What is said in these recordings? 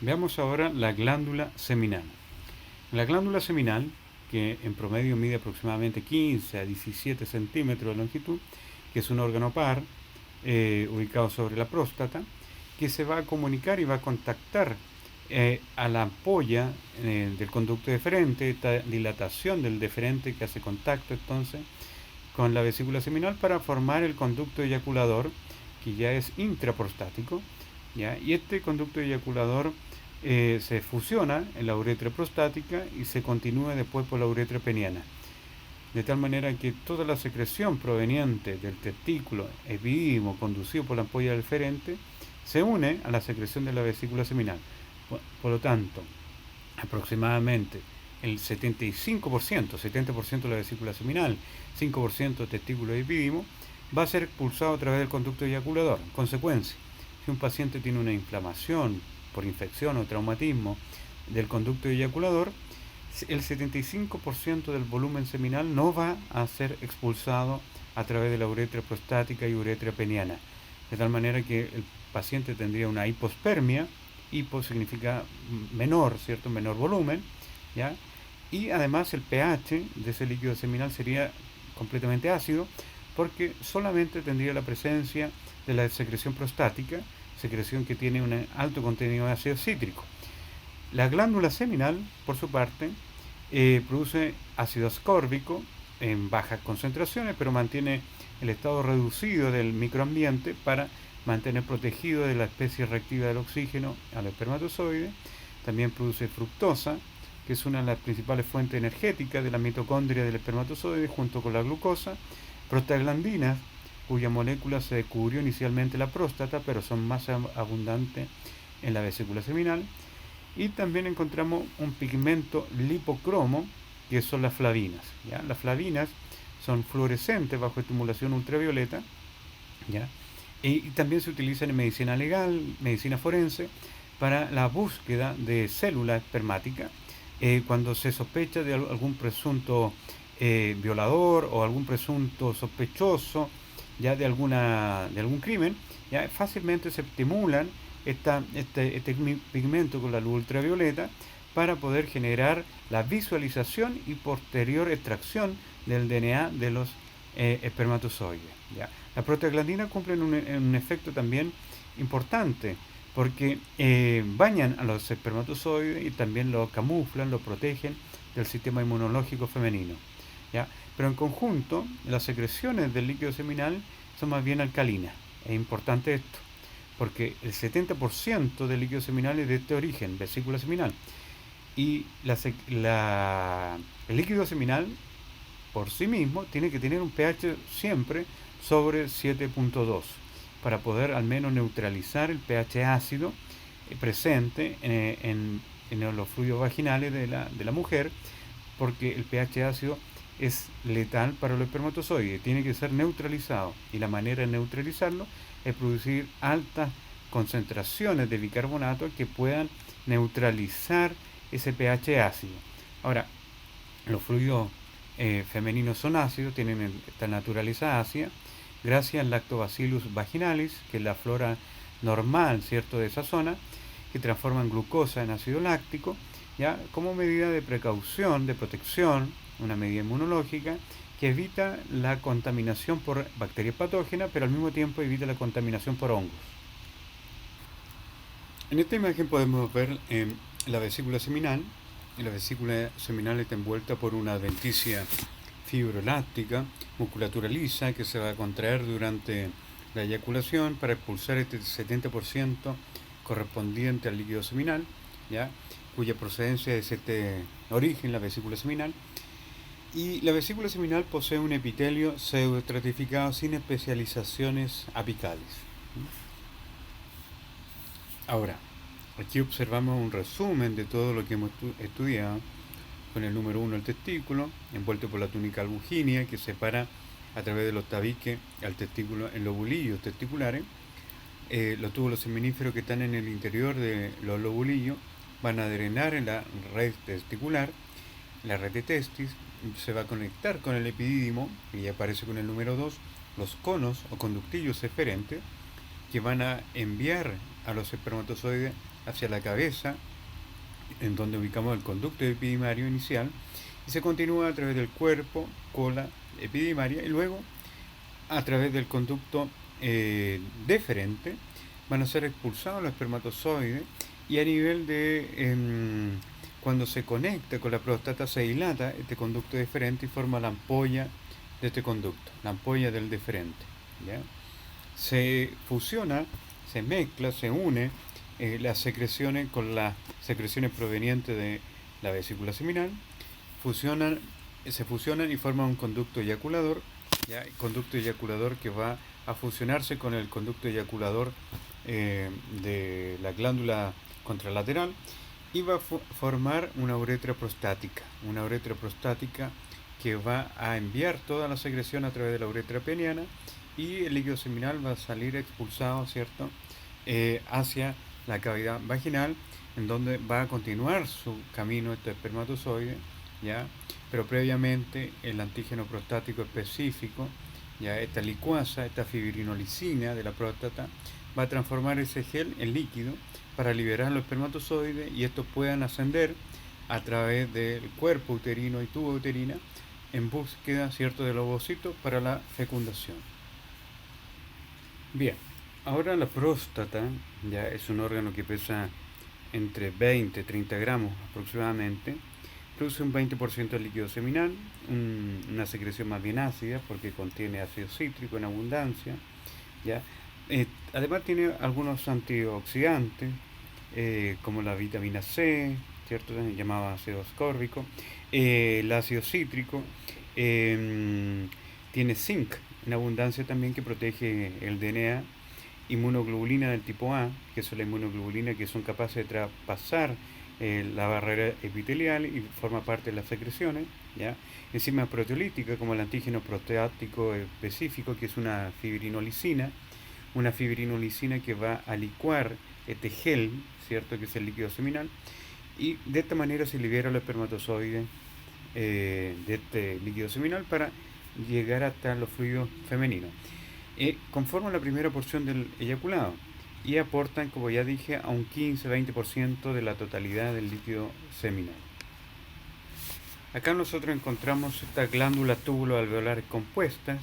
Veamos ahora la glándula seminal. La glándula seminal, que en promedio mide aproximadamente 15 a 17 centímetros de longitud, que es un órgano par ubicado sobre la próstata, que se va a comunicar y va a contactar a la ampolla del conducto deferente, esta dilatación del deferente que hace contacto entonces con la vesícula seminal para formar el conducto eyaculador, que ya es intraprostático, ¿ya? Y este conducto eyaculador se fusiona en la uretra prostática y se continúa después por la uretra peniana. De tal manera que toda la secreción proveniente del testículo epidídimo conducido por la ampolla deferente se une a la secreción de la vesícula seminal. Por lo tanto, aproximadamente el 75%, 70% de la vesícula seminal, 5% de testículo epidídimo, va a ser expulsado a través del conducto eyaculador. En consecuencia, si un paciente tiene una inflamación por infección o traumatismo del conducto eyaculador, el 75% del volumen seminal no va a ser expulsado a través de la uretra prostática y uretra peniana. De tal manera que el paciente tendría una hipospermia. Hipo significa menor, ¿cierto? Menor volumen, ¿ya? Y además el pH de ese líquido seminal sería completamente ácido porque solamente tendría la presencia de la secreción prostática, secreción que tiene un alto contenido de ácido cítrico. La glándula seminal, por su parte, produce ácido ascórbico en bajas concentraciones, pero mantiene el estado reducido del microambiente para mantener protegido de la especie reactiva del oxígeno al espermatozoide. También produce fructosa, que es una de las principales fuentes energéticas de la mitocondria del espermatozoide, junto con la glucosa. Prostaglandinas, cuya molécula se descubrió inicialmente en la próstata, pero son más abundantes en la vesícula seminal. Y también encontramos un pigmento lipocromo, que son las flavinas, ¿ya? Las flavinas son fluorescentes bajo estimulación ultravioleta, ¿ya? Y también se utilizan en medicina legal, medicina forense, para la búsqueda de células espermáticas cuando se sospecha de algún presunto violador o algún presunto sospechoso ya de algún crimen. Ya fácilmente se estimulan este pigmento con la luz ultravioleta para poder generar la visualización y posterior extracción del DNA de los espermatozoides. ¿Ya? Las prostaglandinas cumplen un efecto también importante porque bañan a los espermatozoides y también los camuflan, los protegen del sistema inmunológico femenino. ¿Ya? Pero en conjunto, las secreciones del líquido seminal son más bien alcalinas. Es importante esto, porque el 70% del líquido seminal es de este origen, vesícula seminal. Y el líquido seminal por sí mismo tiene que tener un pH siempre sobre 7.2 para poder al menos neutralizar el pH ácido presente en los fluidos vaginales de la mujer, porque el pH ácido es letal para los espermatozoides, tiene que ser neutralizado y la manera de neutralizarlo es producir altas concentraciones de bicarbonato que puedan neutralizar ese pH ácido. Ahora, los fluidos femeninos son ácidos, tienen esta naturaleza ácida, gracias al Lactobacillus vaginalis, que es la flora normal, ¿cierto?, de esa zona, que transforman glucosa en ácido láctico, ya como medida de precaución, de protección, una medida inmunológica que evita la contaminación por bacterias patógenas, pero al mismo tiempo evita la contaminación por hongos. En esta imagen podemos ver la vesícula seminal. Y la vesícula seminal está envuelta por una adventicia fibroelástica, musculatura lisa que se va a contraer durante la eyaculación para expulsar este 70% correspondiente al líquido seminal, ¿ya? Cuya procedencia es este origen, la vesícula seminal. Y la vesícula seminal posee un epitelio pseudoestratificado sin especializaciones apicales. Ahora, aquí observamos un resumen de todo lo que hemos estudiado, con el número 1 el testículo, envuelto por la túnica albuginia que separa a través de los tabiques al testículo en lobulillos testiculares. Los túbulos seminíferos que están en el interior de los lobulillos van a drenar en la red testicular, la red de testis, se va a conectar con el epidídimo, y aparece con el número 2, los conos o conductillos eferentes, que van a enviar a los espermatozoides hacia la cabeza, en donde ubicamos el conducto epidimario inicial, y se continúa a través del cuerpo, cola epidimaria, y luego a través del conducto deferente van a ser expulsados los espermatozoides, y a nivel de cuando se conecta con la próstata se dilata este conducto deferente y forma la ampolla de este conducto, la ampolla del deferente, ¿ya? Se fusiona, se mezcla, se une las secreciones con las secreciones provenientes de la vesícula seminal, se fusionan y forman un conducto eyaculador, ¿ya? Conducto eyaculador que va a fusionarse con el conducto eyaculador de la glándula contralateral, y va a formar una uretra prostática, que va a enviar toda la secreción a través de la uretra peniana, y el líquido seminal va a salir expulsado, ¿cierto?, hacia la cavidad vaginal, en donde va a continuar su camino este espermatozoide, ¿ya? Pero previamente el antígeno prostático específico, ya esta licuasa, esta fibrinolicina de la próstata, va a transformar ese gel en líquido para liberar los espermatozoides, y estos puedan ascender a través del cuerpo uterino y tubo uterina en búsqueda, ¿cierto?, del ovocito para la fecundación. Bien, ahora la próstata ya es un órgano que pesa entre 20 y 30 gramos aproximadamente, produce un 20% de líquido seminal, una secreción más bien ácida porque contiene ácido cítrico en abundancia, ¿ya? Además tiene algunos antioxidantes, como la vitamina C, ¿cierto?, llamado ácido ascórbico, el ácido cítrico, tiene zinc en abundancia también, que protege el DNA, inmunoglobulina del tipo A, que son la inmunoglobulina que son capaces de traspasar la barrera epitelial y forma parte de las secreciones, ¿ya? Enzimas proteolíticas como el antígeno prostático específico, que es una fibrinolicina que va a licuar este gel, ¿cierto?, que es el líquido seminal, y de esta manera se libera los espermatozoides de este líquido seminal para llegar hasta los fluidos femeninos. Conforman la primera porción del eyaculado y aportan, como ya dije, a un 15-20% de la totalidad del líquido seminal. Acá nosotros encontramos estas glándulas túbulo-alveolares compuestas,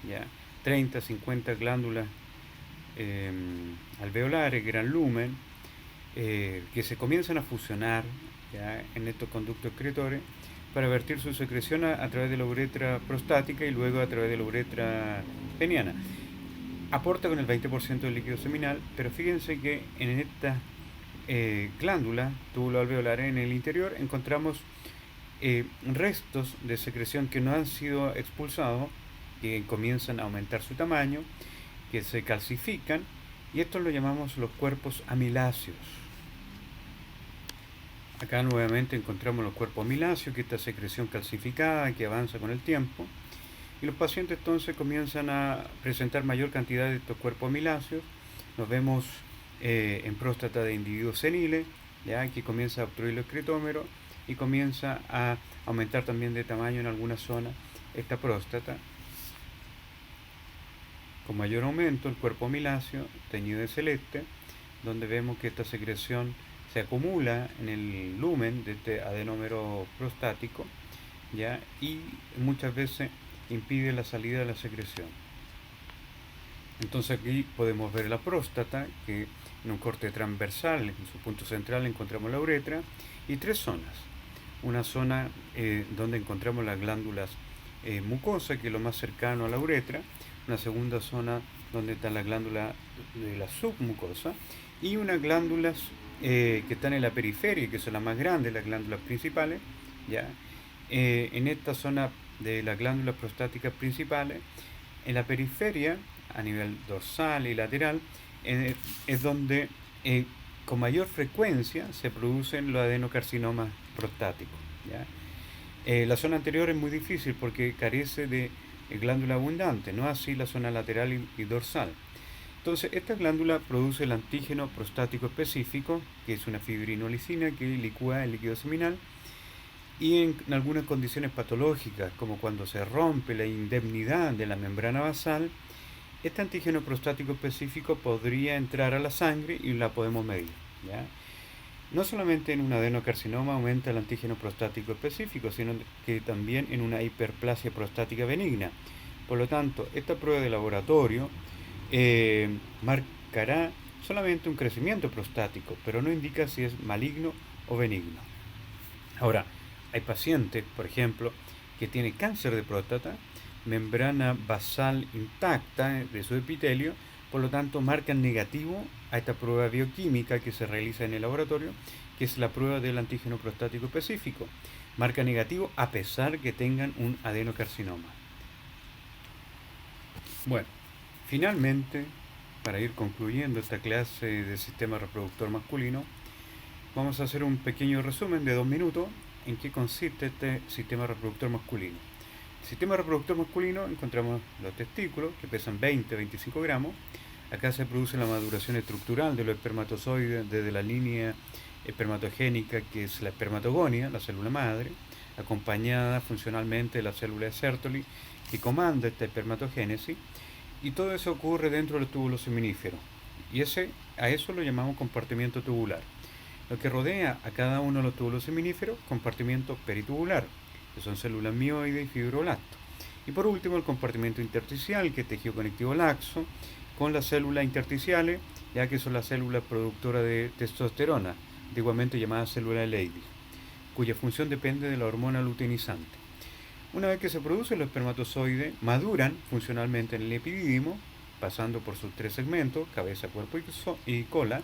ya 30-50 glándulas alveolares, gran lumen, que se comienzan a fusionar, ¿ya?, en estos conductos excretores para vertir su secreción a través de la uretra prostática y luego a través de la uretra peniana. Aporta con el 20% del líquido seminal, pero fíjense que en esta glándula túbulo-alveolares en el interior encontramos restos de secreción que no han sido expulsados, que comienzan a aumentar su tamaño, que se calcifican, y esto lo llamamos los cuerpos amiláceos. Acá nuevamente encontramos los cuerpos amiláceos, que es esta secreción calcificada que avanza con el tiempo, y los pacientes entonces comienzan a presentar mayor cantidad de estos cuerpos amiláceos. Nos vemos en próstata de individuos seniles, ya que comienza a obstruir el excretómero y comienza a aumentar también de tamaño en alguna zona esta próstata. Con mayor aumento el cuerpo amiláceo teñido de celeste, donde vemos que esta secreción se acumula en el lumen de este adenómero prostático, ¿ya?, y muchas veces impide la salida de la secreción. Entonces aquí podemos ver la próstata, que en un corte transversal, en su punto central encontramos la uretra, y tres zonas. Una zona donde encontramos las glándulas mucosas, que es lo más cercano a la uretra. Una segunda zona donde está la glándula de la submucosa, y unas glándulas que están en la periferia, que son las más grandes, las glándulas principales, ¿ya? En esta zona de las glándulas prostáticas principales, en la periferia, a nivel dorsal y lateral, es donde con mayor frecuencia se producen los adenocarcinomas prostáticos, ¿ya? La zona anterior es muy difícil porque carece de glándula abundante, no así la zona lateral y dorsal. Entonces, esta glándula produce el antígeno prostático específico, que es una fibrinolicina que licúa el líquido seminal, y en algunas condiciones patológicas, como cuando se rompe la indemnidad de la membrana basal, este antígeno prostático específico podría entrar a la sangre y la podemos medir, ¿ya? no solamente en un adenocarcinoma aumenta el antígeno prostático específico, sino que también en una hiperplasia prostática benigna. Por lo tanto, esta prueba de laboratorio marcará solamente un crecimiento prostático, pero no indica si es maligno o benigno. Ahora, hay pacientes, por ejemplo, que tienen cáncer de próstata, membrana basal intacta de su epitelio, por lo tanto marcan negativo a esta prueba bioquímica que se realiza en el laboratorio, que es la prueba del antígeno prostático específico. Marca negativo a pesar que tengan un adenocarcinoma. Bueno, finalmente, para ir concluyendo esta clase de sistema reproductor masculino, vamos a hacer un pequeño resumen de 2 minutos en qué consiste este sistema reproductor masculino. El sistema reproductor masculino encontramos los testículos que pesan 20-25 gramos. Acá se produce la maduración estructural de los espermatozoides desde la línea espermatogénica que es la espermatogonia, la célula madre, acompañada funcionalmente de la célula de Sertoli que comanda esta espermatogénesis, y todo eso ocurre dentro del túbulo seminífero, y a eso lo llamamos compartimiento tubular. Lo que rodea a cada uno de los túbulos seminíferos, compartimiento peritubular, que son células mioides y fibroblastos. Y por último, el compartimento intersticial, que es tejido conectivo laxo, con las células intersticiales, ya que son las células productoras de testosterona, antiguamente llamadas células de Leydig, cuya función depende de la hormona luteinizante. Una vez que se producen los espermatozoides, maduran funcionalmente en el epidídimo, pasando por sus 3 segmentos, cabeza, cuerpo y cola.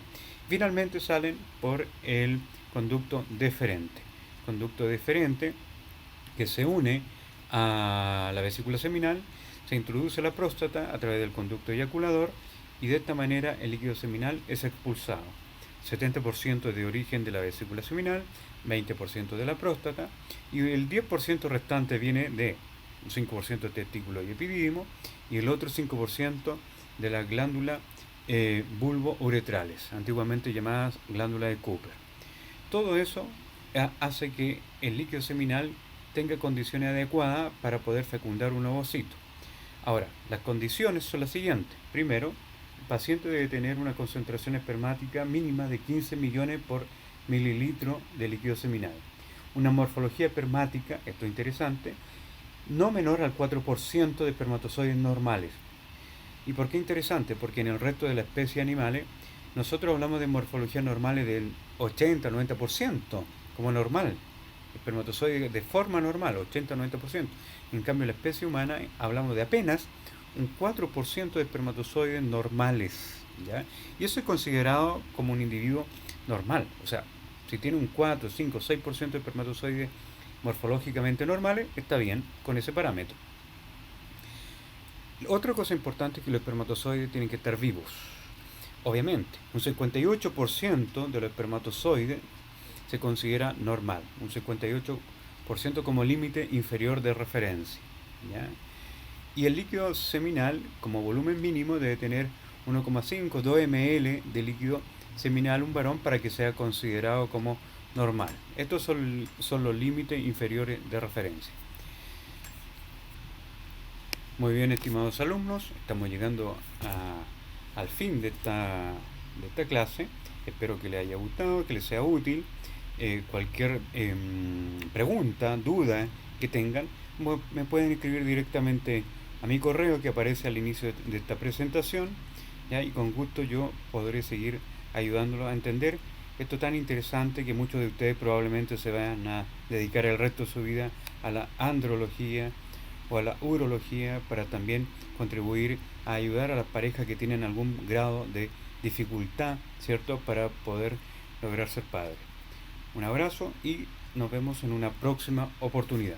Finalmente salen por el conducto deferente. Conducto deferente que se une a la vesícula seminal, se introduce a la próstata a través del conducto eyaculador y de esta manera el líquido seminal es expulsado. 70% de origen de la vesícula seminal, 20% de la próstata, y el 10% restante viene de un 5% de testículo y epidídimo y el otro 5% de las glándulas bulbo-uretrales, antiguamente llamadas glándulas de Cooper. Todo eso hace que el líquido seminal tenga condiciones adecuadas para poder fecundar un ovocito. Ahora, las condiciones son las siguientes. Primero, el paciente debe tener una concentración espermática mínima de 15 millones por mililitro de líquido seminal. Una morfología espermática, esto es interesante, no menor al 4% de espermatozoides normales. ¿Y por qué interesante? Porque en el resto de las especies animales nosotros hablamos de morfologías normales del 80-90% como normal, espermatozoides de forma normal, 80-90%. En cambio en la especie humana hablamos de apenas un 4% de espermatozoides normales, ¿ya? Y eso es considerado como un individuo normal. O sea, si tiene un 4, 5, 6% de espermatozoides morfológicamente normales, está bien con ese parámetro. Otra cosa importante es que los espermatozoides tienen que estar vivos. Obviamente, un 58% de los espermatozoides se considera normal, un 58% como límite inferior de referencia, ¿ya? Y el líquido seminal, como volumen mínimo, debe tener 1,5, 2 ml de líquido seminal un varón para que sea considerado como normal. Estos son los límites inferiores de referencia. Muy bien, estimados alumnos, estamos llegando al fin de esta clase. Espero que les haya gustado, que les sea útil. Cualquier pregunta, duda que tengan, me pueden escribir directamente a mi correo que aparece al inicio de esta presentación, ¿ya? Y con gusto yo podré seguir ayudándolos a entender esto tan interesante que muchos de ustedes probablemente se vayan a dedicar el resto de su vida a la andrología o a la urología, para también contribuir a ayudar a las parejas que tienen algún grado de dificultad, ¿cierto?, para poder lograr ser padres. Un abrazo y nos vemos en una próxima oportunidad.